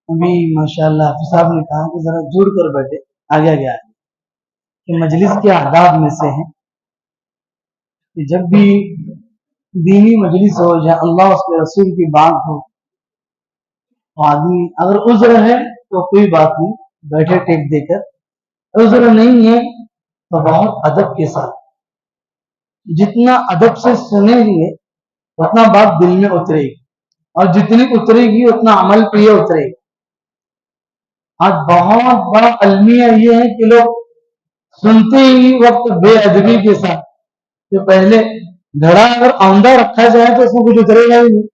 ابھی ماشاءاللہ حافظ صاحب نے کہا کہ ذرا جڑ کر بیٹھے آگے آگے آگے کہ مجلس کے آداب میں سے ہے کہ جب بھی دینی مجلس ہو جہاں اللہ اس کے رسول کی بات ہو تو آدمی اگر عذر ہے تو کوئی بات نہیں، بیٹھے ٹیک دے کر، عذر نہیں ہے تو بہت ادب کے ساتھ، جتنا ادب سے سنے گے اتنا بات دل میں اترے گی، اور جتنی اترے گی اتنا عمل پہ یہ اترے گی۔ آج بہت بڑا المیہ یہ ہے کہ لوگ سنتے ہی وقت بے ادبی کے ساتھ، جو پہلے گھڑا اگر آندھا رکھا جائے تو اس میں کچھ اترے گا ہی نہیں،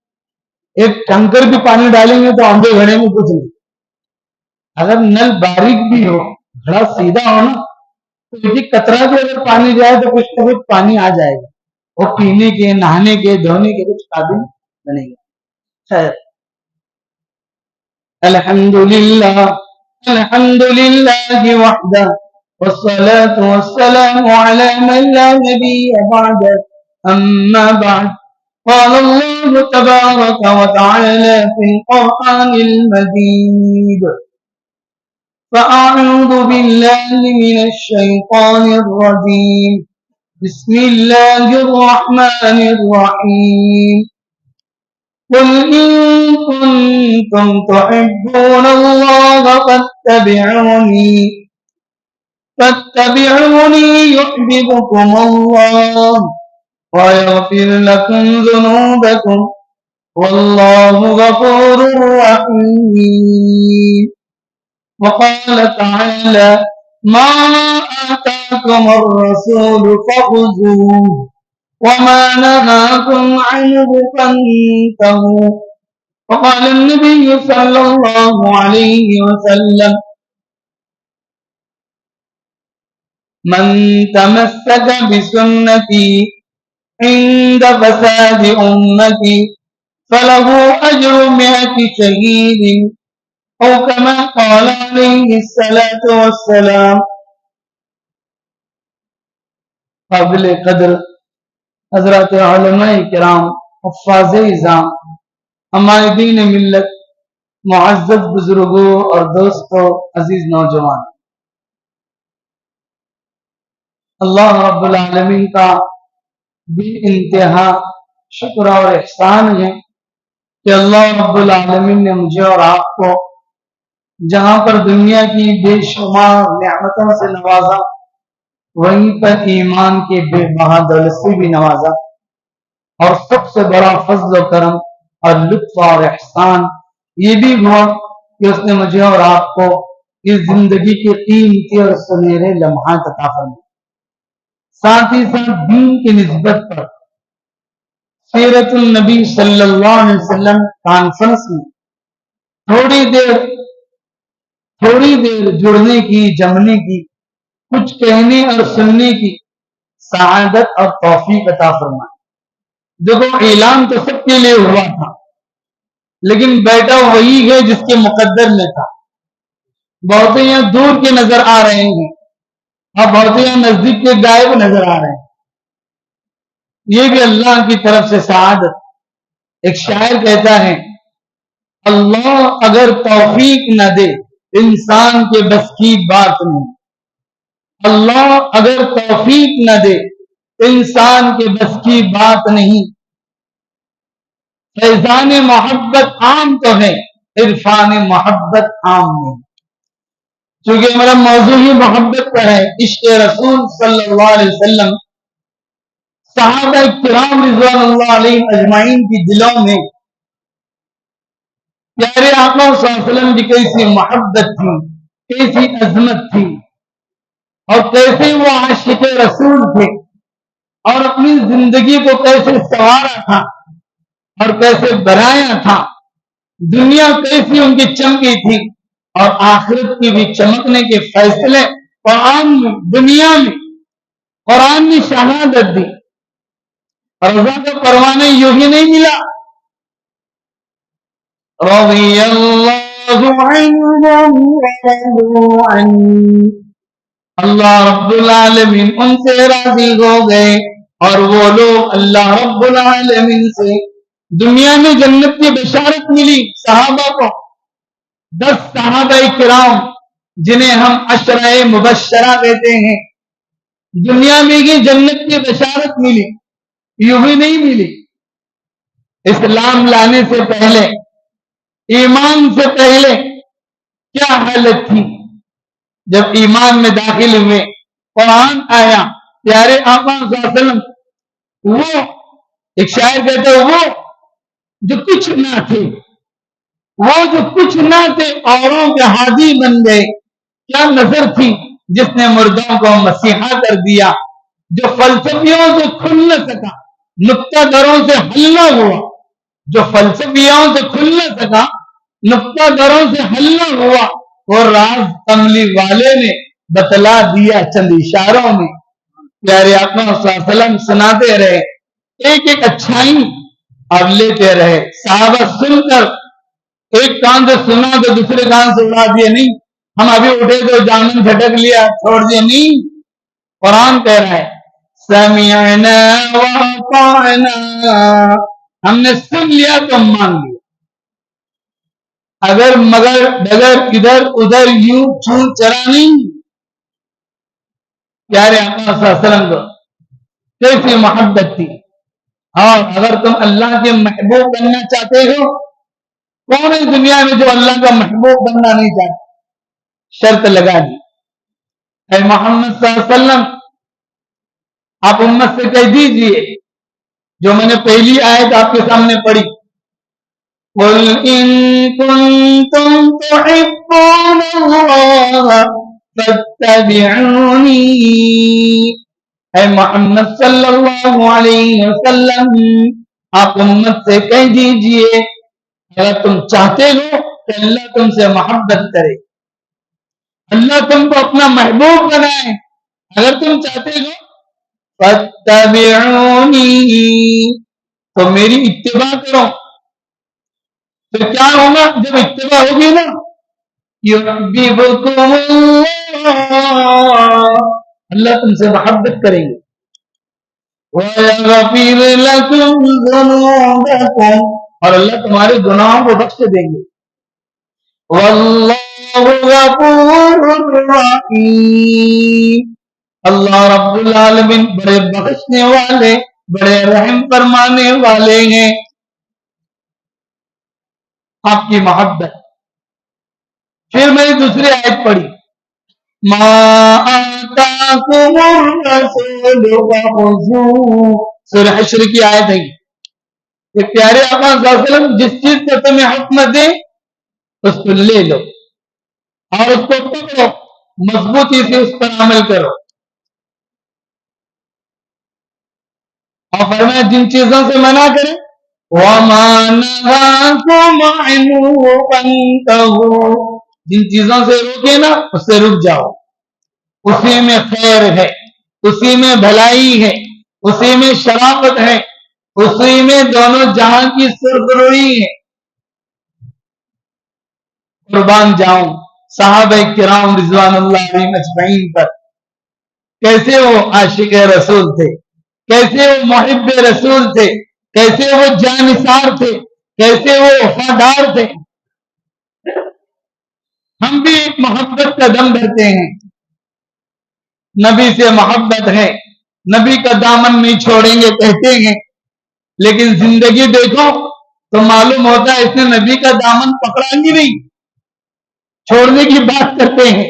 ایک ٹنکر بھی پانی ڈالیں گے تو آندھے گھڑے میں کچھ نہیں۔ اگر نل باریک بھی ہو، گھڑا سیدھا ہو نا، تو ایک قطرہ بھی اگر پانی جائے تو کچھ نہ کچھ پانی آ جائے گا، وہ پینے کے، نہانے کے، دھونے کے کچھ قابل بنے گا۔ خیر، الحمدللہ وحدہ والصلاة والسلام على من لا نبي بعد أما بعد قال الله تبارك وتعالى في القرآن المجيد فأعوذ بالله من الشيطان الرجيم بسم الله الرحمن الرحيم قل إن كنتم تحبون الله فاتبعوني يحببكم الله ويغفر لكم ذنوبكم والله غفور رحيم وقال تعالى ما آتاكم الرسول فخذوه وما نهاكم عنه فانتهوا وقال النبي صلى الله عليه وسلم من تمسك بسنتي عند فساد أمتي فله أجر 100 شهيد أو كما قال عليه الصلاة والسلام۔ قابل قدر حضرات علماء کرام، حفاظ اعظام، عمائدین ملت، معزز بزرگوں اور دوستوں، عزیز نوجوان، اللہ رب العالمین کا بے انتہا شکر اور احسان ہے کہ اللہ رب العالمین نے مجھے اور آپ کو جہاں پر دنیا کی بے شمار نعمتوں سے نوازا، وہیں پر ایمان کے بے بہا دولت سے بھی نوازا، اور سب سے بڑا فضل و کرم اور لطف اور احسان یہ بھی ہوا کہ اس نے مجھے اور آپ کو اس زندگی کے قیمتی اور سنہرے لمحات عطا فرمائے، ساتھ ہی ساتھ دین کی نسبت پر سیرت النبی صلی اللہ علیہ وسلم کانفرنس میں تھوڑی دیر جڑنے کی، جمنے کی، کچھ کہنے اور سننے کی سعادت اور توفیق عطا فرمائے۔ دیکھو، اعلان تو سب کے لیے ہوا تھا، لیکن بیٹا وہی ہے جس کے مقدر میں تھا۔ بہت یہاں دور کے نظر آ رہے ہیں اور بہت یہاں نزدیک کے غائب نظر آ رہے ہیں، یہ بھی اللہ کی طرف سے سعادت۔ ایک شاعر کہتا ہے، اللہ اگر توفیق نہ دے انسان کے بس کی بات نہیں، اللہ اگر توفیق نہ دے انسان کے بس کی بات نہیں۔ فیضان محبت عام تو ہے، عرفان محبت عام نہیں۔ چونکہ ہمارا موضوع ہی محبت کا ہے، عشق رسول صلی اللہ علیہ وسلم، صحابہ کرام رضوان اللہ علیہم اجمعین کی دلوں میں پیارے آقا صلی اللہ علیہ وسلم کی کیسی محبت تھی، کیسی عظمت تھی، اور کیسے وہ عاشق رسول تھے، اور اپنی زندگی کو کیسے سنوارا تھا اور کیسے بنایا تھا، دنیا کیسی ان کی چمکی تھی، اور آخرت کی بھی چمکنے کے فیصلے قرآن میں، دنیا میں قرآن نے شہادت دی۔ رضا کا پروانہ یوں ہی نہیں ملا، رضی اللہ عنہم ورضوا عنہ، اللہ رب العالمین ان سے راضی ہو گئے اور وہ لوگ اللہ رب العالمین سے۔ دنیا میں جنت کی بشارت ملی صحابہ کو، 10 صحابہ کرام جنہیں ہم عشرہ مبشرہ کہتے ہیں، دنیا میں ہی جنت کی بشارت ملی، یوں بھی نہیں ملی۔ اسلام لانے سے پہلے، ایمان سے پہلے کیا حالت تھی؟ جب ایمان میں داخل ہوئے، قرآن آیا، پیارے آقا صلی اللہ علیہ وسلم، وہ ایک شاعر کہتے ہیں، وہ جو کچھ نہ تھے، وہ جو کچھ نہ تھے اوروں کے ہادی بن گئے۔ کیا نظر تھی جس نے مردوں کو مسیحا کر دیا، جو فلسفیوں سے کھل نہ سکا، نقطہ دروں سے حل نہ ہوا، جو فلسفیوں سے کھل نہ سکا، نقطہ دروں سے حل نہ ہوا، وہ راز کملی والے نے بتلا دیا چند اشاروں میں۔ پیارے آقا صلی اللہ علیہ وسلم سناتے رہے، ایک ایک اچھائی آپ لیتے رہے۔ صحابہ سن کر ایک کان سے سنا تو دوسرے کان سے اڑا دیا نہیں، ہم ابھی اٹھے تو جامن جھٹک لیا چھوڑ دیا نہیں۔ قرآن کہہ رہا ہے سمعنا واطعنا، ہم نے سن لیا تو مان لیا، اگر مگر ڈگر ادھر ادھر یوں چون چرا نہیں۔ پیارے آقا صلی اللہ علیہ وسلم کو کیسی محبت تھی۔ اور اگر تم اللہ کے محبوب بننا چاہتے ہو، کون ہے دنیا میں جو اللہ کا محبوب بننا نہیں چاہتا؟ شرط لگا دی، اے محمد صلی اللہ علیہ وسلم، آپ امت سے کہہ دیجئے جو میں نے پہلی آیت آپ کے سامنے پڑھی، قُلْ إِن كُنتُمْ تُحِبُّونَ اللَّهَ فَاتَّبِعُونِي، اے محمد صلی اللہ علیہ وسلم، آپ امت سے کہہ دیجئے اگر تم چاہتے ہو کہ اللہ تم سے محبت کرے، اللہ تم کو اپنا محبوب بنائے، اگر تم چاہتے ہو فَاتَّبِعُونِي، تو میری اتباع کرو۔ پھر کیا ہوگا جب اتباع ہوگی نا؟ يُحْبِبْكُمُ اللَّهُ، اللہ تم سے محبت کریں گے، وَيَغْفِرْ لَكُمْ ذُنُوبَكُمْ، اور اللہ تمہارے گناہوں کو بخش دیں گے، وَاللَّهُ غَفُورٌ رَحِيمٌ، اللہ رب العالمین بڑے بخشنے والے، بڑے رحم فرمانے والے ہیں۔ آپ کی محبت۔ پھر میں نے دوسری آیت پڑھی، ما آتاکم الرسول فخذوہ، سورہ حشر کی آیت ہے کہ پیارے آقا صلی اللہ علیہ وسلم جس چیز کو تمہیں حکم دے اس کو لے لو اور اس کو پکڑو، مضبوطی سے اس پر عمل کرو۔ اور فرمایا جن چیزوں سے منع کرے وَمَا نَهَاكُمْ عَنْهُ فَانْتَهُوا، جن چیزوں سے روکے نا اس سے رک جاؤ، اسی میں خیر ہے، اسی میں بھلائی ہے، اسی میں شرافت ہے، اسی میں دونوں جہاں کی سرخروئی ہے۔ قربان جاؤں صحابہ کرام رضوان اللہ علیہم اجمعین پر، کیسے وہ عاشق رسول تھے، کیسے وہ محب رسول تھے، کیسے وہ جانثار تھے، کیسے وہ وفادار تھے۔ ہم بھی محبت کا دم بھرتے ہیں، نبی سے محبت ہے، نبی کا دامن نہیں چھوڑیں گے کہتے ہیں، لیکن زندگی دیکھو تو معلوم ہوتا ہے اس نے نبی کا دامن پکڑا ہی نہیں، چھوڑنے کی بات کرتے ہیں۔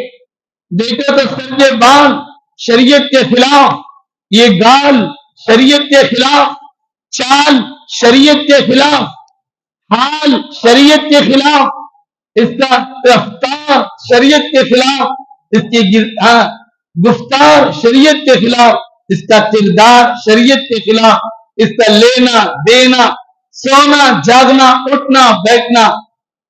دیکھو تو سر کے بال شریعت کے خلاف، یہ گال شریعت کے خلاف، چال شریعت کے خلاف، حال شریعت کے خلاف، اس کا رفتار شریعت کے خلاف، اس کی گفتار شریعت کے خلاف، اس کا کردار شریعت کے خلاف، اس کا لینا دینا، سونا جاگنا، اٹھنا بیٹھنا،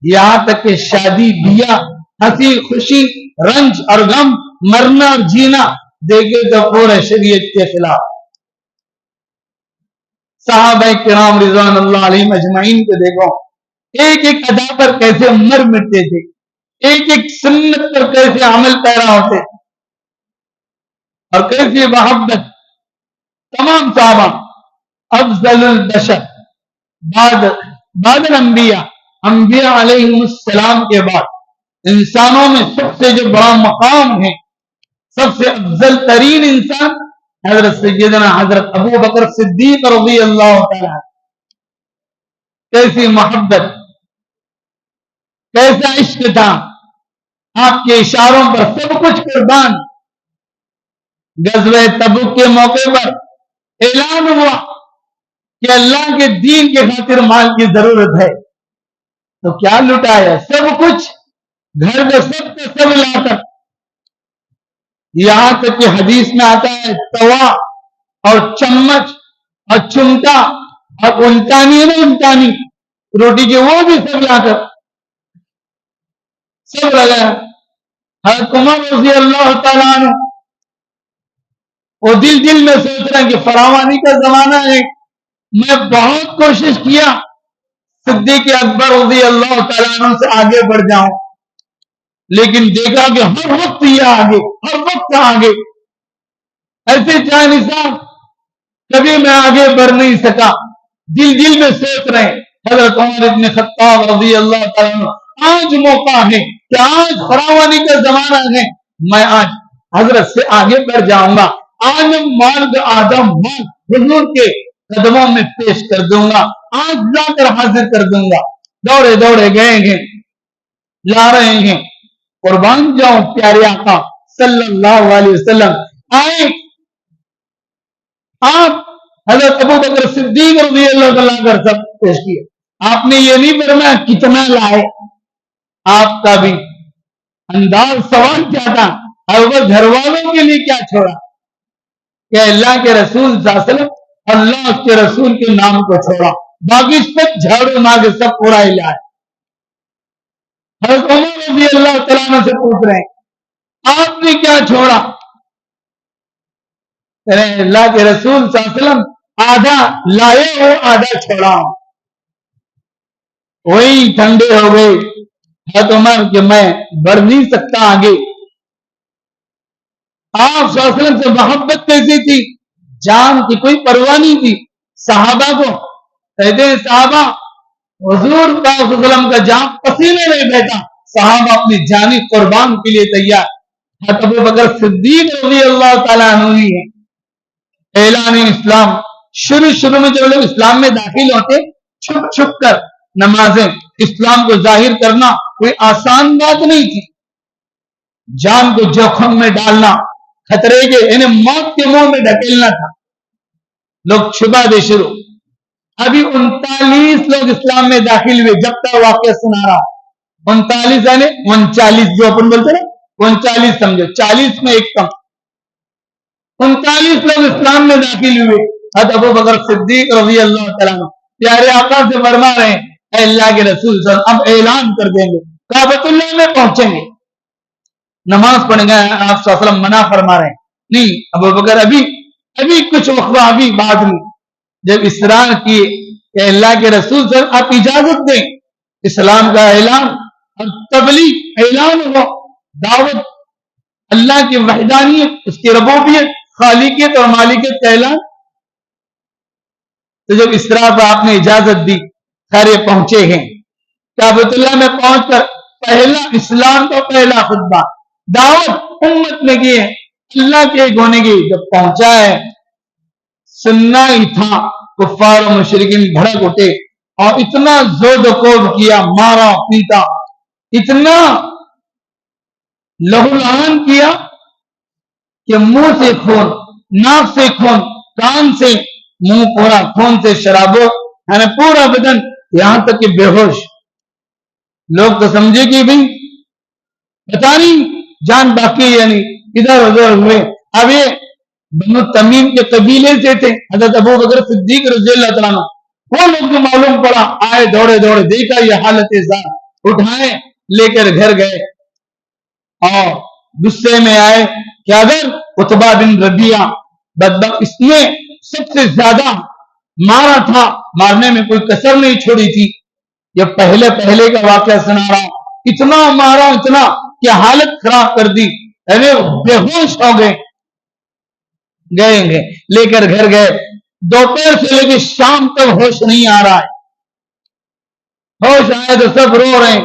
یہاں تک کہ شادی بیاہ، ہنسی خوشی، رنج اور غم، مرنا اور جینا، دیکھے تو پورے شریعت کے خلاف۔ صحابہ کرام رضوان اللہ علیہم اجمعین کو دیکھو، ایک ایک ادا پر کیسے مر مٹتے تھے، ایک ایک سنت پر کیسے عمل پیرا ہوتے تھے، اور کیسی محبت۔ تمام صحابہ افضل البشر بعد الانبیاء، انبیاء علیہم السلام کے بعد انسانوں میں سب سے جو بڑا مقام ہے، سب سے افضل ترین انسان حضرت سیدنا حضرت ابو بکر صدیق رضی اللہ تعالیٰ. کیسی محبت، کیسا عشق تھا، آپ کے اشاروں پر سب کچھ قربان. غزوہ تبوک کے موقع پر اعلان ہوا کہ اللہ کے دین کے خاطر مال کی ضرورت ہے، تو کیا لٹایا؟ سب کچھ، گھر میں سب کا سب لا کر. یہاں تک کہ حدیث میں آتا ہے توا اور چمچ اور چمٹا اور الٹانی روٹی کے وہ بھی سب لا کر سب لگایا. حضرت عمر رضی اللہ تعالیٰ عنہ وہ دل میں سوچ رہے ہیں کہ فراوانی کا زمانہ ہے، میں بہت کوشش کیا صدیق اکبر رضی اللہ تعالیٰ عنہ سے آگے بڑھ جاؤں، لیکن دیکھا کہ ہر وقت یہ آگے، ہر وقت آگے. ایسے چاہے نصاب کبھی میں آگے بڑھ نہیں سکا. دل میں سوچ رہے ہیں حضرت عمر ابن خطاب رضی اللہ تعالیٰ عنہ آج موقع ہے کہ آج فراوانی کا زمانہ ہے، میں آج حضرت سے آگے بڑھ جاؤں گا. آج مال آدم مال حضور کے قدموں میں پیش کر دوں گا، آج لا کر حاضر کر دوں گا. دوڑے دوڑے گئے ہیں، لا رہے ہیں. قربان جاؤں پیارے آقا صلی اللہ علیہ وسلم آئے. آپ حضرت ابو بکر صدیق رضی اللہ تعالیٰ کر سب پیش کیا. آپ نے یہ نہیں فرمایا کتنا لائے، آپ کا بھی انداز سوال کیا تھا، اور وہ گھر والوں کے لیے کیا چھوڑا کہ اللہ کے رسول صلی اللہ علیہ وسلم، اللہ اس کے رسول کے نام کو چھوڑا، باقی سب جھاڑو مار کے سب پورا ہی لائے. حضرت عمر رضی اللہ تعالیٰ عنہ سے پوچھ رہے ہیں آپ نے کیا چھوڑا؟ اللہ کے رسول صلی اللہ علیہ وسلم آدھا لائے ہو آدھا چھوڑا. وہی ٹھنڈے ہو گئے حضرت عمر کہ میں بڑھ نہیں سکتا آگے. آپ صلی اللہ علیہ وسلم سے محبت کیسی تھی، جان کی کوئی پرواہ نہیں تھی. صحابہ کو کہتے ہیں صحابہ حضور صلی اللہ علیہ وسلم کا جان پسینے میں بیٹھا، صحابہ اپنی جانی قربان کے لیے تیار. حضرت ابو بکر صدیق رضی اللہ تعالیٰ عنہ ہی ہے. اعلان اسلام شروع میں جب لوگ اسلام میں داخل ہوتے چھپ چھپ کر نمازیں، اسلام کو ظاہر کرنا کوئی آسان بات نہیں تھی. جان کو جوخم میں ڈالنا، خطرے کے یعنی موت کے منہ میں ڈھکیلنا تھا. لوگ چھپا دے شروع. ابھی 39 لوگ اسلام میں داخل ہوئے جب تک واقعہ سنا رہا. 39 یعنی 39 جو اپن بولتے نا 39 سمجھو، 40 میں ایک کم. 39 لوگ اسلام میں داخل ہوئے. حضرت ابو بکر صدیق رضی اللہ تعالیٰ عنہ پیارے آقا سے فرما رہے ہیں اے اللہ کے رسول صلی اللہ علیہ وسلم اب اعلان کر دیں گے، کعبۃ اللہ میں پہنچیں گے، نماز پڑھیں گے. آپ صلی اللہ علیہ وسلم منع فرما رہے ہیں نہیں ابو بکر ابھی کچھ وقت ابھی بعد میں. جب اصرار کیے کہ اللہ کے رسول صلی اللہ علیہ وسلم آپ اجازت دیں، اسلام کا اعلان اور تبلیغ اعلان ہوا، دعوت اللہ کی وحدانیت، اس کی ربوبیت، خالقیت اور مالکیت کا اعلان. تو جب اس طرح پر آپ نے اجازت دی، خیر پہنچے ہیں کعبۃ اللہ میں پہنچ کر پہلا اسلام کا پہلا خطبہ دعوت امت میں کی ہے، اللہ کے ایک ہونے کی. جب پہنچا ہے سننا ہی تھا، کفار و مشرکین بھڑک اٹھے اور اتنا زود و کوب کیا، مارا پیٹا، اتنا لہو لہان کیا کہ منہ سے خون، ناک سے خون، کان سے منہ پورا خون سے شرابو، یعنی پورا بدن یہاں تک کہ بے ہوش. لوگ تو سمجھے کہ بھائی پتہ نہیں جان باقی یعنی ادھر ادھر ہوئے. اب یہ بنو تمیم کے قبیلے سے تھے حضرت ابو بکر صدیق رضی اللہ تعالیٰ عنہ. وہ لوگ جو معلوم پڑا آئے دوڑے دیکھا یہ حالت زار، اٹھائے لے کر گھر گئے اور غصے میں آئے کہ اگر عتبہ بن ربیعہ بدبخت اس نے سب سے زیادہ مارا تھا، مارنے میں کوئی کسر نہیں چھوڑی تھی. یہ پہلے کا واقعہ سنا رہا، اتنا مارا اتنا کہ حالت خراب کر دی، بے ہوش ہو گئے لے کر گھر گئے. دوپہر سے لے کے شام تک ہوش نہیں آ رہا ہے. ہوش آئے تو سب رو رہے ہیں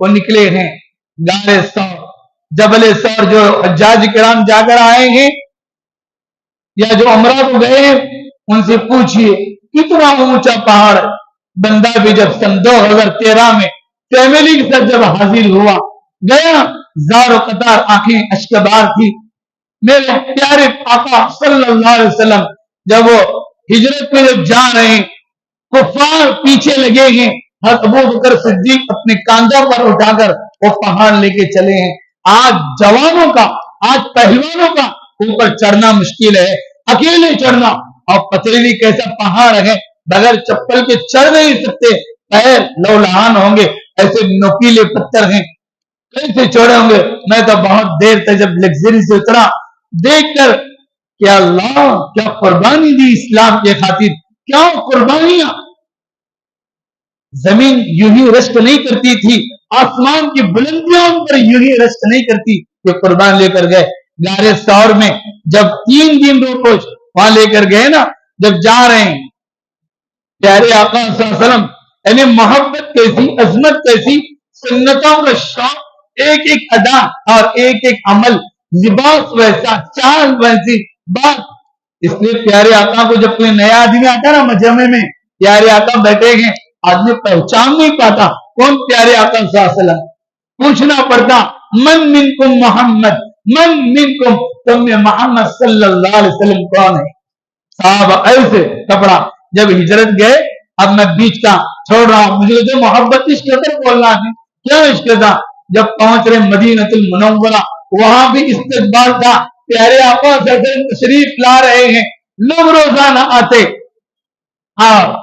وہ نکلے ہیں غار ثور، جبل ثور، جو حجاج کرام جا کر آئے ہیں یا جو عمرہ کو گئے ہیں ان سے پوچھئے کتنا اونچا پہاڑ ہے۔ بندہ بھی جب سن 2013 میں فیملی کے ساتھ جب حاضر ہوا گیا، زار و قطار آنکھیں اشکبار تھی۔ میرے پیارے آقا صلی اللہ علیہ وسلم جب وہ ہجرت میں جب جا رہے ہیں، کفار پیچھے لگے ہیں، حضرت ابو بکر صدیق اپنے کاندھوں پر اٹھا کر وہ پہاڑ لے کے چلے ہیں۔ آج جوانوں کا، آج پہلوانوں کا اوپر چڑھنا مشکل ہے، اکیلے چڑھنا، اور پتھریلی کیسا پہاڑ ہے، بغیر چپل کے چڑھ نہیں سکتے، پیر لولہان ہوں گے، ایسے نوکیلے پتھر ہیں، کیسے چڑھے ہوں گے۔ میں تو بہت دیر تک جب لگژری سے اترا، دیکھ کر کہ اللہ کیا قربانی دی اسلام کے خاطر، کیا قربانیاں۔ زمین یوں ہی رشک نہیں کرتی تھی، آسمان کی بلندیوں پر یوں ہی رشک نہیں کرتی کہ قربان لے کر گئے۔ غار ثور میں جب 3 دن روز وہاں لے کر گئے نا، جب جا رہے ہیں پیارے آقا صلی اللہ علیہ وسلم، یعنی محبت کیسی، عظمت کیسی، سنتوں کا شوق، ایک ایک ادا اور ایک ایک عمل، لباس ویسا، چال ویسی، بات۔ اس لیے پیارے آقا کو جب کوئی نیا آدمی آتا نا مجمع میں، پیارے آقا بیٹھے ہیں، آدمی پہچان نہیں پاتا کون پیارے آقا صلی اللہ علیہ وسلم، پوچھنا پڑتا من منکم محمد، من منکم، تم میں محمد صلی اللہ علیہ وسلم کون ہے؟ صحابہ ایسے کپڑا جب ہجرت گئے، اب میں بیچ کا چھوڑ رہا ہوں، مجھے جو محبت عشق پر بولنا ہے، کیا عشق تھا؟ جب پہنچ رہے مدینہ المنورہ، وہاں بھی استقبال تھا، پیارے آقا صلی اللہ علیہ وسلم تشریف لا رہے ہیں، لوگ روزانہ آتے، اور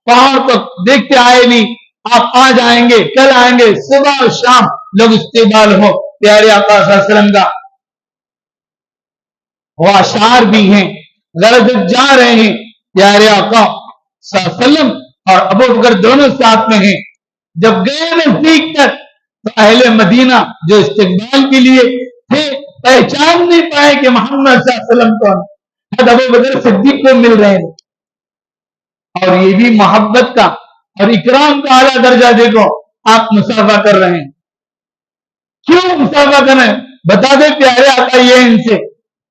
پہاڑ کو دیکھتے آئے نہیں، آپ آ جائیں گے، کل آئیں گے، صبح اور شام لوگ استقبال ہو پیارے آقا صلی اللہ علیہ وسلم کا۔ وہ اشعار بھی ہیں، غرض جا رہے ہیں پیارے آقا صلی اللہ علیہ وسلم اور ابو بکر دونوں ساتھ میں ہیں، جب گئے نزدیک تک تو اہل مدینہ جو استقبال کے لیے تھے پہچان نہیں پائے کہ محمد صلی اللہ علیہ وسلم کون، حضرت ابو بکر صدیق کو مل رہے ہیں۔ اور یہ بھی محبت کا اور اکرام کا اعلیٰ درجہ، دیکھو آپ مصافحہ کر رہے ہیں، کیوں مصافحہ کر رہے ہیں؟ بتا دے پیارے آقا یہ ان سے،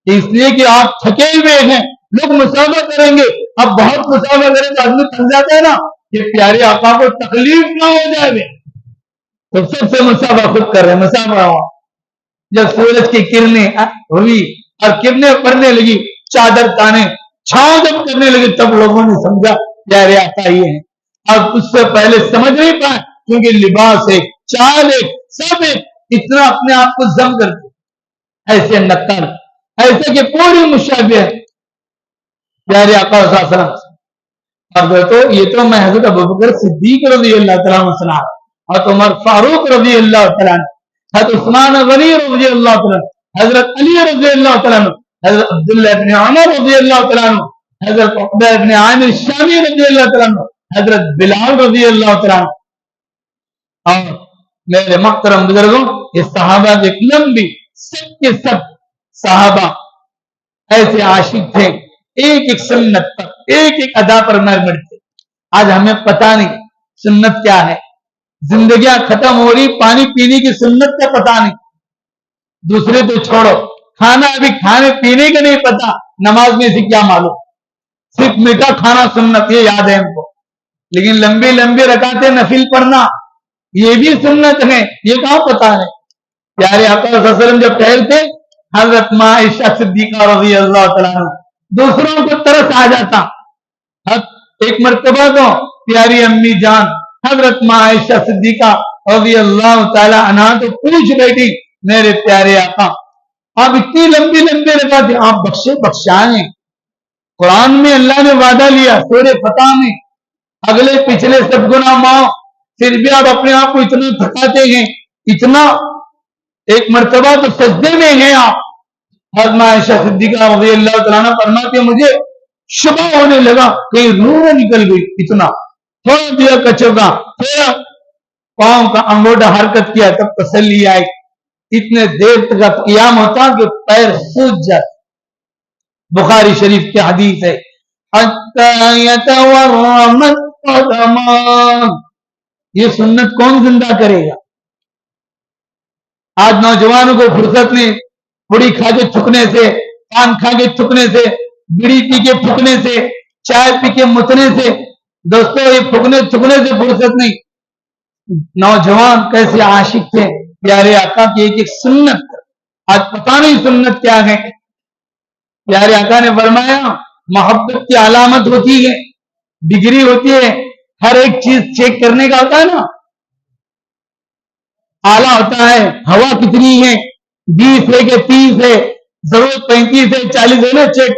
اس لیے کہ آپ تھکے ہوئے ہیں، لوگ مصافحہ کریں گے، اب بہت مصافحہ کریں تو آدمی تھک جاتا ہے نا، کہ پیارے آقا کو تکلیف نہ ہو جائے، تو سب سے مصافحہ خود کر رہے ہیں۔ مصافحہ ہوا جب سورج کی کرنیں ہوئی اور کرنیں پڑنے لگی، چادر تانے چھاؤں جب کرنے لگی، تب لوگوں نے سمجھا پیارے آقا یہ ہیں، اور اس سے پہلے سمجھ نہیں پائے کیونکہ لباس ایک، چال ایک، سب ایک، اتنا اپنے آپ کو ضم کرتے، ایسے نقل، ایسے کہ پوری مشابہ ہے پیارے آقا صلی اللہ علیہ وسلم۔ اور تو یہ تو میں حضرت ابوبکر صدیق رضی اللہ تعالیٰ عنہ سنا، حضرت عمر فاروق رضی اللہ تعالیٰ عنہ، حضرت عثمان غنی رضی اللہ تعالیٰ عنہ، حضرت علی رضی اللہ تعالیٰ عنہ، حضرت عبداللہ ابن عمر رضی اللہ تعالیٰ عنہ، حضرت عقبہ ابن عامر الشامی رضی اللہ تعالیٰ عنہ، حضرت بلال رضی اللہ تعالیٰ عنہ۔ اور میرے محترم بزرگوں، یہ صحابہ ایک لمبی، سب کے سب صحابہ ایسے عاشق تھے، ایک ایک سنت پر، ایک ایک ادا پر مرمر تھے۔ آج ہمیں پتہ نہیں سنت کیا ہے، زندگیاں ختم ہو رہی، پانی پینے کی سنت کا پتہ نہیں، دوسرے تو چھوڑو، کھانا ابھی کھانے پینے کا نہیں پتا، نماز میں سے کیا معلوم، صرف میٹھا کھانا سنت، یہ یاد ہے ہم کو، لیکن لمبی لمبی رکعتیں نفل پڑھنا یہ بھی سنت ہے، یہ کہاں پتا ہے۔ پیارے آقا صلی اللہ علیہ وسلم جب ٹہلتے، حضرت عائشہ صدیقہ رضی اللہ تعالیٰ عنہ، دوسروں کو ترس آ جاتا، ایک مرتبہ تو پیاری امی جان حضرت عائشہ صدیقہ رضی اللہ تعالیٰ عنہ تو پوچھ بیٹھی، میرے پیارے آقا آپ اتنی لمبی لمبی رکعتیں آپ بخشائیں، قرآن میں اللہ نے وعدہ لیا سورہ فتح میں اگلے پچھلے سب گناہ معاف، پھر بھی آپ اپنے آپ کو اتنا تھکاتے ہیں، اتنا، ایک مرتبہ تو سجدے میں ہیں آپ۔ حضرت عائشہ صدیقہ رضی اللہ تعالیٰ عنہ فرماتے مجھے شبہ ہونے لگا، کہیں روح نکل گئی، اتنا تھوڑا دیا کچوگا، تھوڑا پاؤں کا انگوٹا حرکت کیا، تب تسلی آئی، اتنے دیر تک قیام ہوتا کہ پیر سوج جاتے۔ بخاری شریف کی حدیث ہے، حتی یتورمت قدمان، یہ سنت کون زندہ کرے گا؟ آج نوجوانوں کو فرصت نہیں، پوڑی کھا کے تھکنے سے، پان کھا کے تھکنے سے، بیڑی پی کے تھکنے سے، چائے پی کے متنے سے، دوستوں یہ پھکنے تھکنے سے فرصت نہیں. نوجوان کیسے عاشق تھے پیارے آقا کی ایک ایک سنت. آج پتہ نہیں سنت کیا ہے. پیارے آقا نے فرمایا محبت کی علامت ہوتی ہے، ڈگری ہوتی ہے، ہر ایک چیز چیک کرنے کا ہوتا ہے نا. آلہ ہوتا ہے، ہوا کتنی ہے، 20 ہے کہ 30 ہے، ضرورت 35 ہے 40 ہے نا چیک.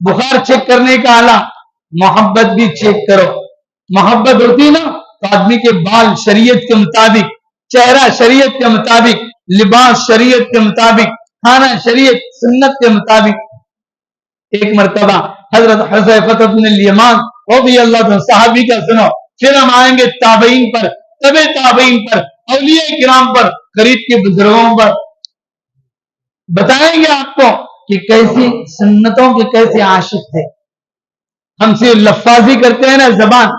بخار چیک کرنے کا آلہ. محبت بھی چیک کرو. محبت ہوتی نا تو آدمی کے بال شریعت کے مطابق، چہرہ شریعت کے مطابق، لباس شریعت کے مطابق، کھانا شریعت سنت کے مطابق. ایک مرتبہ حضرت حذیفہ بن الیمان رضی اللہ عنہ صحابی کا سنو، پھر ہم آئیں گے تابعین پر، تبع تابعین پر، اولیاء کرام پر، قریب کے بزرگوں پر. بتائیں گے آپ کو کہ کیسی سنتوں کے کیسے عاشق تھے. ہم سے لفاظی کرتے ہیں نا زبان،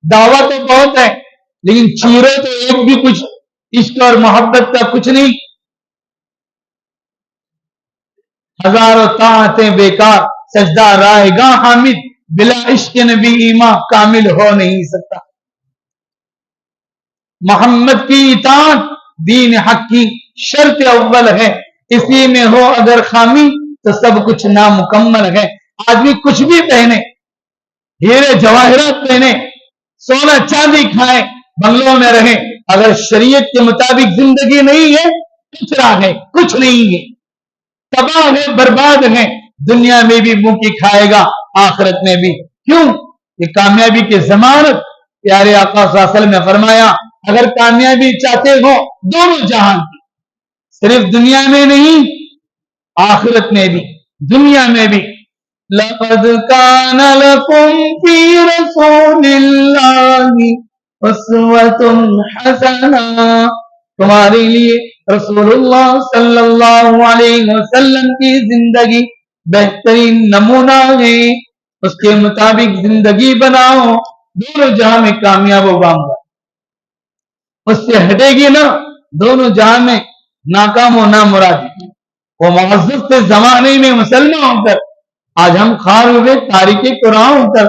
دعویٰ تو بہت ہے لیکن چیرے تو ایک بھی کچھ عشق اور محبت کا کچھ نہیں. ہزاروں طاعتیں بیکار، سجدہ رائے گاہ حامد، بلا عشق نبی ایمان کامل ہو نہیں سکتا. محمد کی اطاعت دین حق کی شرط اول ہے، اسی میں ہو اگر خامی تو سب کچھ نامکمل ہے. آدمی کچھ بھی پہنے، ہیرے جواہرات پہنے، سونا چاندی کھائے، بنگلوں میں رہے، اگر شریعت کے مطابق زندگی نہیں ہے، کچرا ہے، کچھ نہیں ہے، تباہ ہے، برباد ہے. دنیا میں بھی منہ کی کھائے گا، آخرت میں بھی. کیوں؟ یہ کامیابی کی ضمانت. پیارے آقا صلی اللہ علیہ وسلم نے فرمایا اگر کامیابی چاہتے ہو دونوں جہان کی، صرف دنیا میں نہیں آخرت میں بھی. دنیا میں بھی لَقَدْ كَانَ لَكُمْ فِي رَسُولِ اللَّهِ أُسْوَةٌ حَسَنَةٌ، تمہارے لیے رسول اللہ صلی اللہ علیہ وسلم کی زندگی بہترین نمونہ ہے. اس کے مطابق زندگی بناؤ، دونوں جہاں میں کامیاب ہو جاؤں گا. اس سے ہٹے گی نا دونوں جہاں میں ناکام و نامراد. وہ معزز کے زمانے میں مسلمان ہو کر آج ہم خار ہوئے تاریخ قرآن ہو کر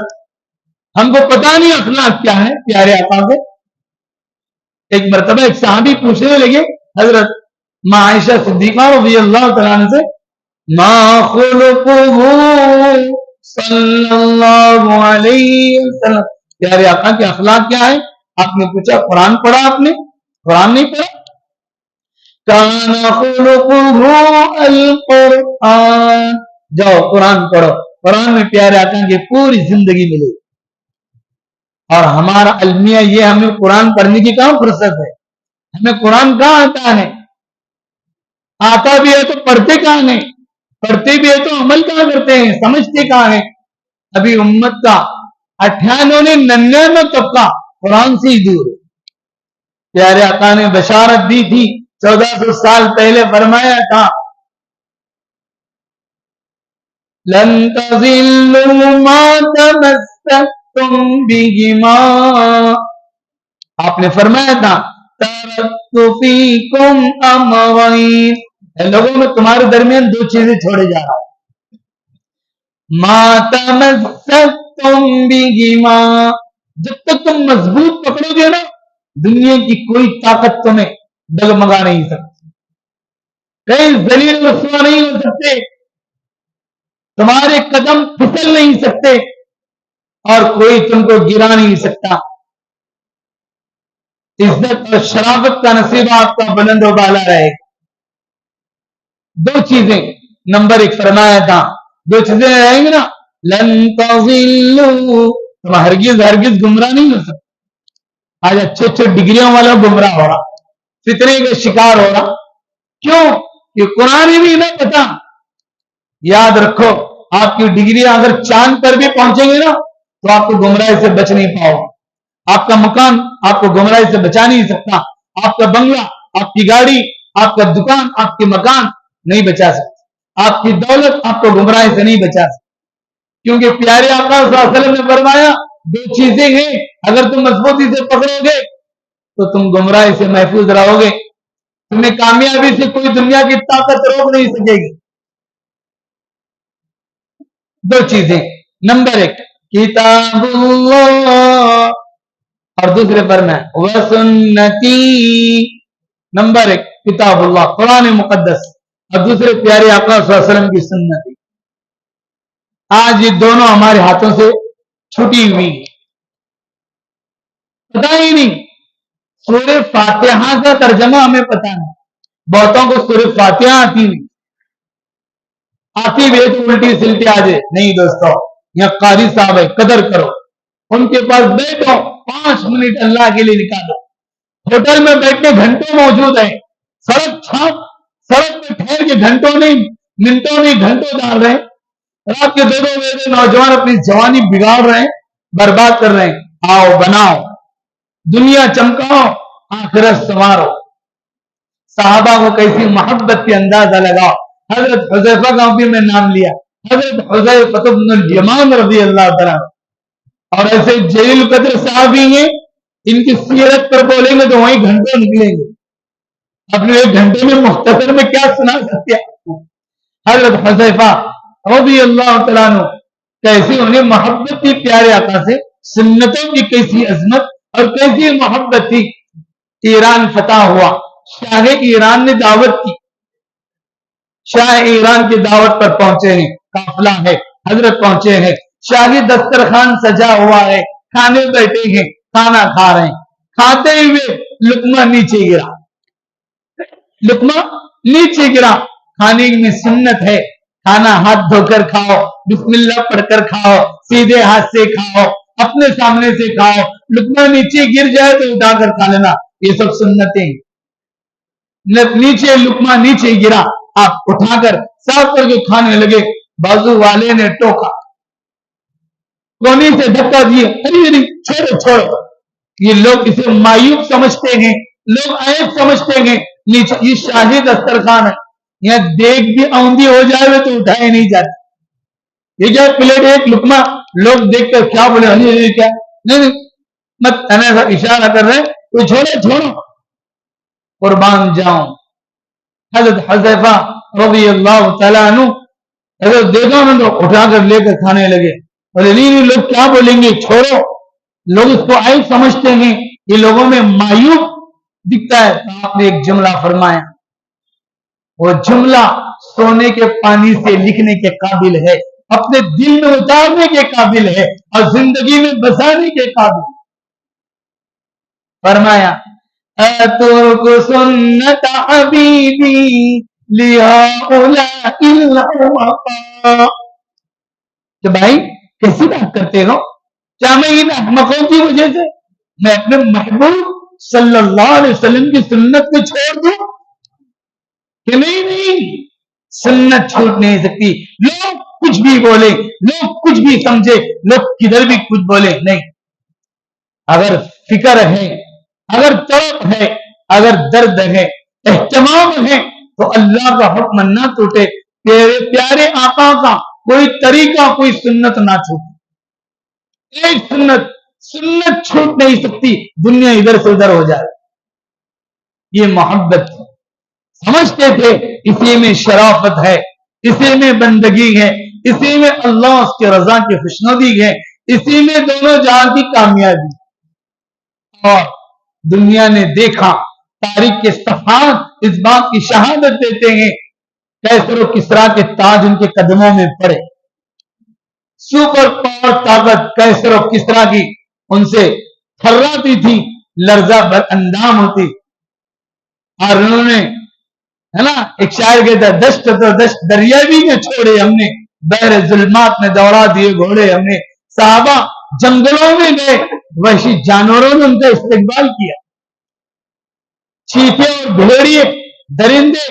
ہم کو پتہ نہیں اخلاق کیا ہے. پیارے آقا سے ایک مرتبہ ایک صحابی پوچھنے لگے حضرت ماں عائشہ صدیقہ رضی اللہ تعالیٰ عنہ سے، ما خلقہ صلی اللہ علیہ وسلم، پیارے آقا کے اخلاق کیا ہے؟ آپ نے پوچھا قرآن پڑھا؟ آپ نے قرآن نہیں پڑھا؟ کان خلقہ القرآن، جاؤ قرآن پڑھو. قرآن میں پیارے آقا کی پوری زندگی ملے. اور ہمارا المیہ یہ ہمیں قرآن پڑھنے کی کہاں فرصت ہے؟ ہمیں قرآن کہاں آتا ہے؟ آتا بھی ہے تو پڑھتے کہاں ہیں؟ پڑھتے بھی ہے تو عمل کہاں کرتے ہیں؟ سمجھتے کہاں ہیں؟ ابھی امت کا 98-99 طبقہ قرآن سے ہی دور ہے. پیارے آقا نے بشارت دی تھی 1400 سال پہلے، فرمایا تھا لن تضلوا ما تمسكتم بهما، آپ نے فرمایا تھا ترکت فیکم امرین، لوگوں میں تمہارے درمیان دو چیزیں چھوڑے جا رہا ہوں. ما تمسکتم بهما، جب تک تم مضبوط پکڑو گے نا دنیا کی کوئی طاقت تمہیں ڈگمگا نہیں سکتی، کہیں ذلیل رسوا نہیں ہو سکتے، تمہارے قدم پھسل نہیں سکتے اور کوئی تم کو گرا نہیں سکتا. عزت اور شرافت کا نصیب آپ کا بلند و بالا رہے گا. دو چیزیں نمبر 1 فرمایا تھا، دو چیزیں رہیں گے نا لن تضلوا، تم ہرگز گمراہ نہیں ہو سکتے. آج اچھے اچھے ڈگریوں والا گمراہ ہو رہا، فتنے کا شکار ہو رہا. کیوں؟ کہ قرآن ہی نہیں نہ پتا. یاد رکھو آپ کی ڈگری اگر چاند پر بھی پہنچیں گے نا تو آپ کو گمراہی سے بچ نہیں پاؤ. آپ کا مکان آپ کو گمراہی سے بچا نہیں سکتا. آپ کا بنگلہ، آپ کی گاڑی، آپ کا دکان، آپ کے مکان نہیں بچا سکتے. آپ کی دولت آپ کو گمراہی سے نہیں بچا سکتی. کیونکہ پیارے آقا صلی اللہ علیہ وسلم نے فرمایا دو چیزیں ہیں اگر تم مضبوطی سے پکڑو گے تو تم گمراہی سے محفوظ رہو گے. تمہیں کامیابی سے کوئی دنیا کی طاقت روک نہیں سکے گی. دو چیزیں، نمبر 1 کتاب اللہ اور دوسرے پر میں وسنتی. نمبر 1 کتاب اللہ قرآن مقدس اور دوسرے پیارے آقا صلی اللہ علیہ وسلم کی سنتی. آج یہ دونوں ہمارے ہاتھوں سے چھٹی ہوئی ہے، پتا ہی نہیں. سورہ فاتحہ کا ترجمہ ہمیں پتا نہیں، بہتوں کو سورہ فاتحہ آتی نہیں، آتی بھی تو الٹی سلٹی آ جائے. نہیں دوستو، یہاں قاری صاحب ہے، قدر کرو، ان کے پاس بیٹھو، 5 منٹ اللہ کے لیے نکالو. ہوٹل میں بیٹھنے گھنٹوں موجود ہیں، سڑک پہ ٹھہر کے گھنٹوں نہیں، منٹوں نہیں، گھنٹوں ڈال رہے ہیں. رات کے 2 بجے نوجوان اپنی جوانی بگاڑ رہے ہیں، برباد کر رہے ہیں. آؤ بناؤ، دنیا چمکاؤ، آخرت سنوارو. صحابہ کو کیسی محبت کی اندازہ لگاؤ. حضرت حذیفہ کا بھی میں نام لیا، حضرت حذیفہ بن الیمان رضی اللہ تعالیٰ. اور ایسے جلیل قدر صحابی ہیں، ان کی سیرت پر بولیں گے تو وہیں گھنٹوں نکلیں گے. اپنے 1 گھنٹے میں مختصر میں کیا سنا سکتے ہیں. حضرت حذیفہ رضی اللہ تعالیٰ عنہ کیسی انہیں محبت تھی پیارے آقا سے، سنتوں کی کیسی عظمت اور کیسی محبت تھی. ایران فتح ہوا، شاہ ایران نے دعوت کی، شاہ ایران کی دعوت پر پہنچے ہیں، قافلہ ہے، حضرت پہنچے ہیں، شاہی دسترخوان سجا ہوا ہے، کھانے بیٹھے ہیں، کھانا کھا رہے ہیں. کھاتے ہوئے لقمہ نیچے گرا، لقمہ نیچے گرا. کھانے میں سنت ہے، کھانا ہاتھ دھو کر کھاؤ، بسم اللہ پڑھ کر کھاؤ، سیدھے ہاتھ سے کھاؤ، اپنے سامنے سے کھاؤ. لقمہ نیچے گر جائے تو اٹھا کر کھا لینا، یہ سب سنتیں. نیچے لقمہ نیچے گرا، آپ اٹھا کر صاف کر کے کھانے لگے. بازو والے نے ٹوکا، کونی سے دھکا دیے، ارے چھوڑو چھوڑو. یہ لوگ اسے مایوب سمجھتے ہیں، لوگ عیب سمجھتے ہیں. نیچے یہ شاہی دسترخوان ہے، یہاں دیکھ بھی اوندھی ہو جائے تو اٹھائے نہیں جاتے. یہ کیا پلیٹ 1 لقمہ، لوگ دیکھ کر کیا بولے، کیا نہیں مت اشارہ کر رہے ہیں، تو چھوڑو چھوڑو، قربان جاؤں. حضرت حذیفہ رضی اللہ تعالیٰ عنہ حضرت دیکھا نا تو اٹھا کر لے کر کھانے لگے. بولے نہیں لوگ کیا بولیں گے، چھوڑو. لوگ اس کو عیب سمجھتے ہیں، یہ لوگوں میں مایوب دکھتا ہے. تو آپ نے ایک جملہ فرمایا، وہ جملہ سونے کے پانی سے لکھنے کے قابل ہے، اپنے دل میں اتارنے کے قابل ہے اور زندگی میں بسانے کے قابل. فرمایا اترک سنت حبیبی لہؤلاء الحمقاء. کہ بھائی کیسی بات کرتے ہو، کیا میں ان احمقوں کی وجہ سے میں اپنے محبوب صلی اللہ علیہ وسلم کی سنت کو چھوڑ دوں؟ کہ نہیں، سنت چھوٹ نہیں سکتی. لوگ کچھ بھی بولے، لوگ کچھ بھی سمجھے، لوگ کدھر بھی کچھ بولے، نہیں. اگر فکر ہے، اگر طرف ہے، اگر درد ہے، اہتمام ہے، تو اللہ کا حکم نہ ٹوٹے. پیارے آقا کا کوئی طریقہ، کوئی سنت نہ چھوٹے. ایک سنت چھوٹ نہیں سکتی، دنیا ادھر سے ادھر ہو جائے. یہ محبت سمجھتے تھے، اسی میں شرافت ہے، اسی میں بندگی ہے، اسی میں اللہ اس کے رضا کی خوشنودی ہے، اسی میں دونوں جہان کی کامیابی. اور دنیا نے دیکھا، تاریخ کے صفحات اس بات کی شہادت دیتے ہیں، کیسر و کسرا کے تاج ان کے قدموں میں پڑے. سپر پاور طاقت کیسر و کسرا کی ان سے تھراتی تھی، لرزہ بر اندام ہوتی. اور انہوں نے ہے نا، ایک شاعر کہتا ہے، دشت تو دشت دریا بھی نہ چھوڑے ہم نے، بحر ظلمات میں دوڑا دیے گھوڑے ہم نے. صحابہ جنگلوں میں گئے، وحشی جانوروں نے ان کا استقبال کیا. چیتے اور بھیڑیے، درندے،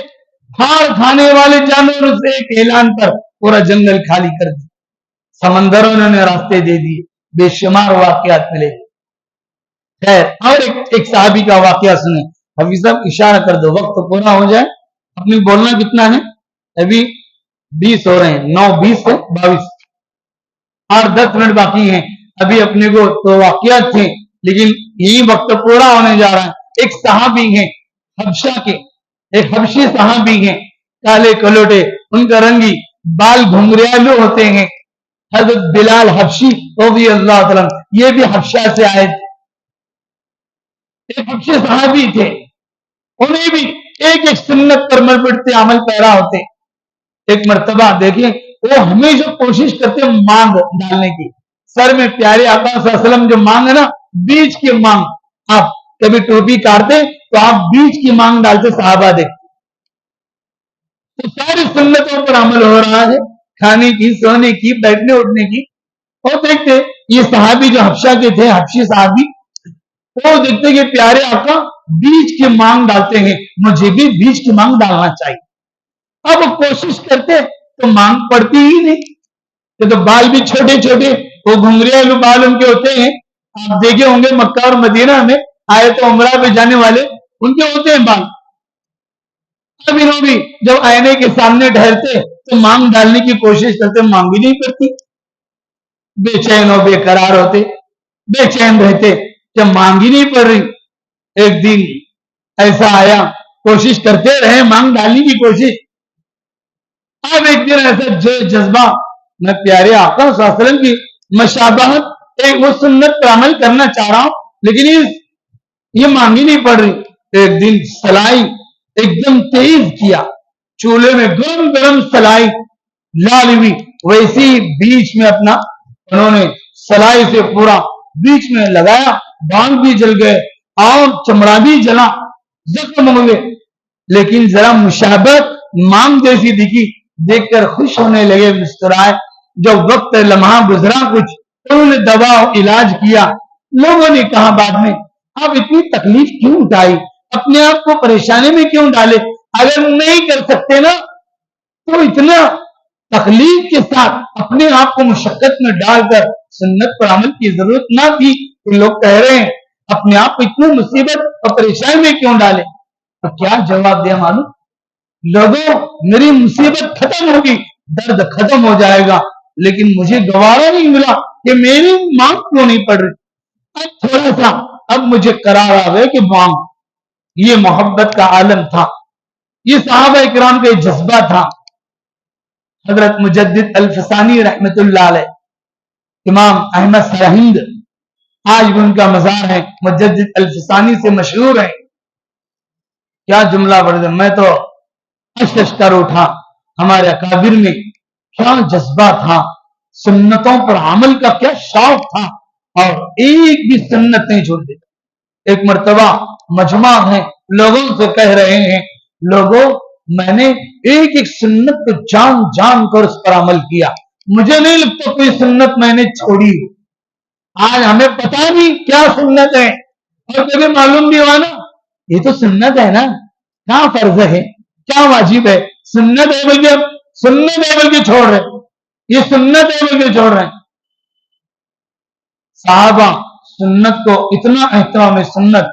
پھاڑ کھانے والے جانوروں سے ایک اعلان پر پورا جنگل خالی کر دیا. سمندروں نے راستے دے دیے، بے شمار واقعات ملے. خیر، اور ایک صحابی کا واقعہ سنیں. حفیظ صاحب اشارہ کر دو، وقت پورا ہو جائے. اپنی بولنا کتنا ہے؟ ابھی 20 ہو رہے ہیں، 9:20 سے 22، اور 10 منٹ باقی ہیں. ابھی اپنے کو تو واقعات تھے، لیکن یہی وقت پورا ہونے جا رہا ہے. ایک صحابی ہیں حبشہ کے، ایک حبشی صحابی ہیں, کالے کلوٹے, ان کا رنگی بال گھنگریالو ہوتے ہیں, حضرت بلال حبشی رضی اللہ تعالیٰ, یہ بھی حبشہ سے آئے تھے, ایک حبشی صحابی تھے, انہیں بھی ایک ایک سنت پر مر پڑتے عمل پیرا ہوتے. ایک مرتبہ دیکھیں, وہ ہمیشہ کوشش کرتے مانگ ڈالنے کی, سر میں پیارے آقا صلی اللہ علیہ وسلم جو مانگ ہے نا, بیچ کی مانگ, آپ کبھی ٹوپی کاٹتے تو آپ بیچ کی مانگ ڈالتے, صحابہ دیکھ تو ساری سنتوں پر عمل ہو رہا ہے, کھانے کی, سونے کی, بیٹھنے اٹھنے کی. اور دیکھتے یہ صحابی جو حبشہ کے تھے, حبشی صحابی, وہ دیکھتے کہ پیارے آقا بیچ کی مانگ ڈالتے ہیں, مجھے بھی بیچ کی مانگ ڈالنا چاہیے. اب وہ کوشش کرتے تو مانگ پڑتی ہی نہیں, کہ تو بال بھی چھوٹے چھوٹے, وہ گھنگریالو بال ان کے ہوتے ہیں. آپ دیکھے ہوں گے مکہ اور مدینہ میں آئے تو عمرہ پہ جانے والے, ان کے ہوتے ہیں بال. اب انہوں بھی جب آئینے کے سامنے ٹھہرتے تو مانگ ڈالنے کی کوشش کرتے, مانگ بھی نہیں کرتی. بے چین اور بے قرار ہوتے, بے چین رہتے جب مانگ ہی نہیں پڑ رہی. ایک دن ایسا آیا, کوشش کرتے رہے مانگ ڈالنے کی کوشش. اب ایک دن ایسا جذبہ, میں پیارے آقا صلی اللہ علیہ وسلم کی مشابہت, ایک وہ سنت پر عمل کرنا چاہ رہا ہوں, لیکن یہ مانگی نہیں پڑ رہی. ایک دن سلائی ایک دم تیز کیا, چولہے میں گرم گرم سلائی ڈالی ہوئی, ویسی بیچ میں اپنا انہوں نے سلائی سے پورا بیچ میں لگایا, بانگ بھی جل گئے اور چمڑا بھی جلا, زخم ہوئے. لیکن ذرا مشابہت مانگ جیسی دکھی, دیکھ کر خوش ہونے لگے, مسکرائے. جو وقت لمحہ گزرا کچھ, انہوں نے دوا علاج کیا. لوگوں نے کہا بعد میں, آپ اتنی تکلیف کیوں اٹھائی, اپنے آپ کو پریشانی میں کیوں ڈالے, اگر نہیں کر سکتے نا تو اتنا تکلیف کے ساتھ اپنے آپ کو مشقت میں ڈال کر سنت پر عمل کی ضرورت نہ تھی. کہ لوگ کہہ رہے ہیں اپنے آپ کو اتنی مصیبت اور پریشانی میں کیوں ڈالے. تو کیا جواب دیا معلوم, لوگوں میری مصیبت ختم ہوگی, درد ختم ہو جائے گا, لیکن مجھے گوارا نہیں ملا کہ میری مانگ کیوں نہیں پڑ رہی. اب تھوڑا سا اب مجھے قرار آ گئے کہ مانگ, یہ محبت کا عالم تھا, یہ صحابہ کرام کا ایک جذبہ تھا. حضرت مجدد الفسانی رحمت اللہ علیہ, امام احمد سرہند, آج بھی ان کا مزار ہے, مجدد الفسانی سے مشہور ہے. کیا جملہ پڑھ دے, میں تو اشش کر اٹھا, ہمارے اکابر میں کیا جذبہ تھا, سنتوں پر عمل کا کیا شوق تھا, اور ایک بھی سنت نہیں چھوڑ دیتا. ایک مرتبہ مجمع ہے, لوگوں سے کہہ رہے ہیں, لوگوں میں نے ایک ایک سنت کو جان جان کر اس پر عمل کیا, مجھے نہیں لگتا کوئی سنت میں نے چھوڑی. آج ہمیں پتا نہیں کیا سنت ہے, اور کبھی معلوم بھی ہوا نا, یہ تو سنت ہے نا, کیا فرض ہے, کیا واجب ہے, سنت ہے بلکہ اب سنت ہے بلکہ چھوڑ رہے, یہ سنت ہے بلکہ چھوڑ رہے. صحابہ سنت کو اتنا احترام ہے, سنت.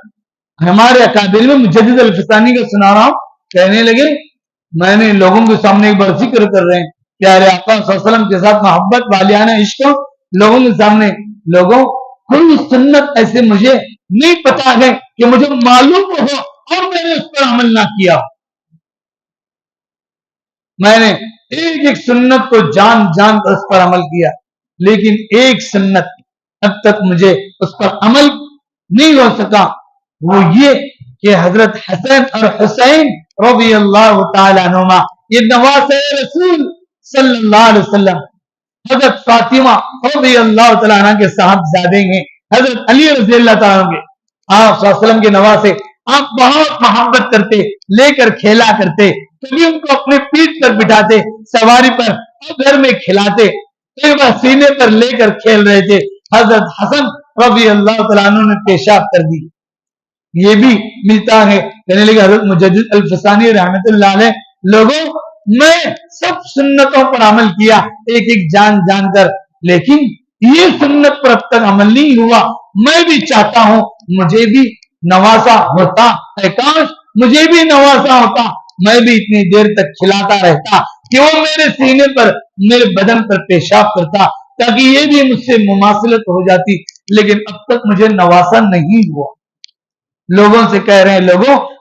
ہمارے اکابر میں مجدد الفسانی کا سنا رہا ہوں, کہنے لگے میں نے لوگوں کے سامنے ایک بار ذکر کر رہے ہیں پیارے آقا صلی اللہ علیہ وسلم کے ساتھ محبت والیانہ عشق, لوگوں کے سامنے, لوگوں کوئی سنت ایسے مجھے نہیں پتا ہے کہ مجھے معلوم ہو اور میں نے اس پر عمل نہ کیا. میں نے ایک ایک سنت کو جان جان کر اس پر عمل کیا, لیکن ایک سنت اب تک مجھے اس پر عمل نہیں ہو سکا, وہ یہ کہ حضرت حسن اور حسین رضی اللہ تعالی عنہما, یہ نواسے رسول صلی اللہ علیہ وسلم, حضرت فاطمہ رضی اللہ تعالی عنہ کے صاحبزادے ہیں, حضرت علی رضی اللہ تعالی عنہ کے, آپ صلی اللہ علیہ وسلم کے نواسے. آپ بہت محبت کرتے, لے کر کھیلا کرتے, کبھی ان کو اپنے پیٹھ پر بٹھاتے سواری پر, اور گھر میں کھلاتے, ایک بار سینے پر لے کر کھیل رہے تھے, حضرت حسن رضی اللہ تعالیٰ عنہ نے پیشاب کر دی. یہ بھی ملتا ہے, کہنے لگے حضرت مجدد الفسانی رحمت اللہ علیہ, لوگوں میں سب سنتوں پر عمل کیا ایک ایک جان جان کر, لیکن یہ سنت پر اب تک عمل نہیں ہوا. میں بھی چاہتا ہوں مجھے بھی نوازا ہوتا, کاش مجھے بھی نوازا ہوتا, میں بھی اتنی دیر تک کھلاتا رہتا کہ وہ میرے سینے پر, میرے بدن پر پیشاب کرتا, تاکہ یہ بھی مجھ سے مماثلت ہو جاتی, لیکن اب تک مجھے نوازا نہیں ہوا. لوگوں سے کہہ رہے ہیں, لوگوں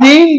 3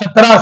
17